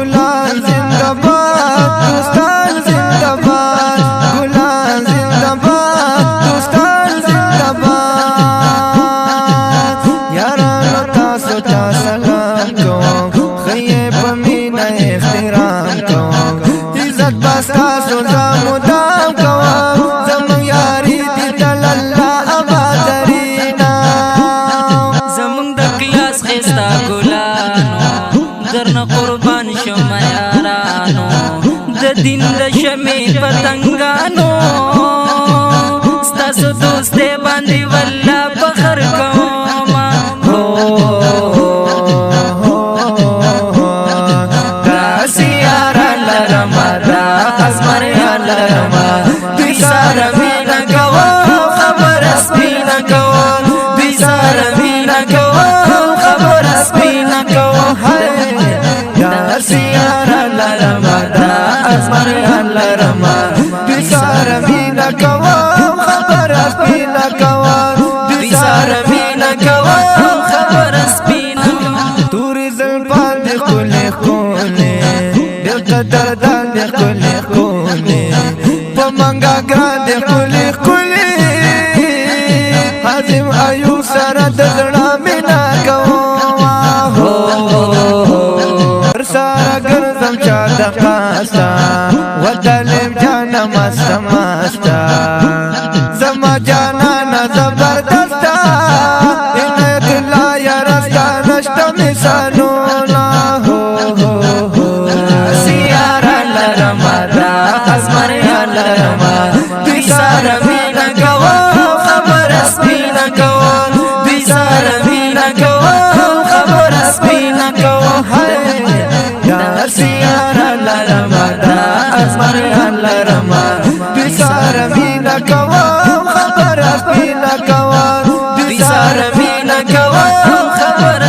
گلان زندباد دوستان زندباد گلان زندباد دوستان زندباد یارانو تاسو تا سلام کوم خیه پمینا احترام کوم عزت بس تاسو زمودام کوم زمون یاری دی تل اللہ آبادرینا زمون د کلاس خستا ګلانو درنه قربان شوم یارانو د دین د شمع پتنګانو ستاسو دوستې باندې والله فخر کوم داسې یاران لرمه داس مریان لرمه دوی سره مینه کوم خبره سپینه کوم دوی سره مینه کوم خبره سپینه کوم داسې یاران لرمه داس مریان لرمه دوی سره مینه کوم خبره سپینه کوم دوی سره مینه کوم خبره سپینه کوم تورې زلفان دې ښکلې ښکلې ډېر قدردان دې ښکلې ښکلې په منګه ګران دې ښکلې ښکلې حازم ایوب سره د زړه مینه کوم سره ګرځم چا د قاستا وتلم جانه مسته مسته زما جانانه زبردسته عنایت الله یاره ستا نشته مثالونه داسې یاران لرمه داس مریان لرمه دوی سره مینه کوم خبره سپینه کوم دوی سره مینه کوم خبره سپینه کوم داسې یاران لرمه داس مریان لرمه دوی سره مینه کوم خبره سپینه کوم دوی سره مینه کوم خبره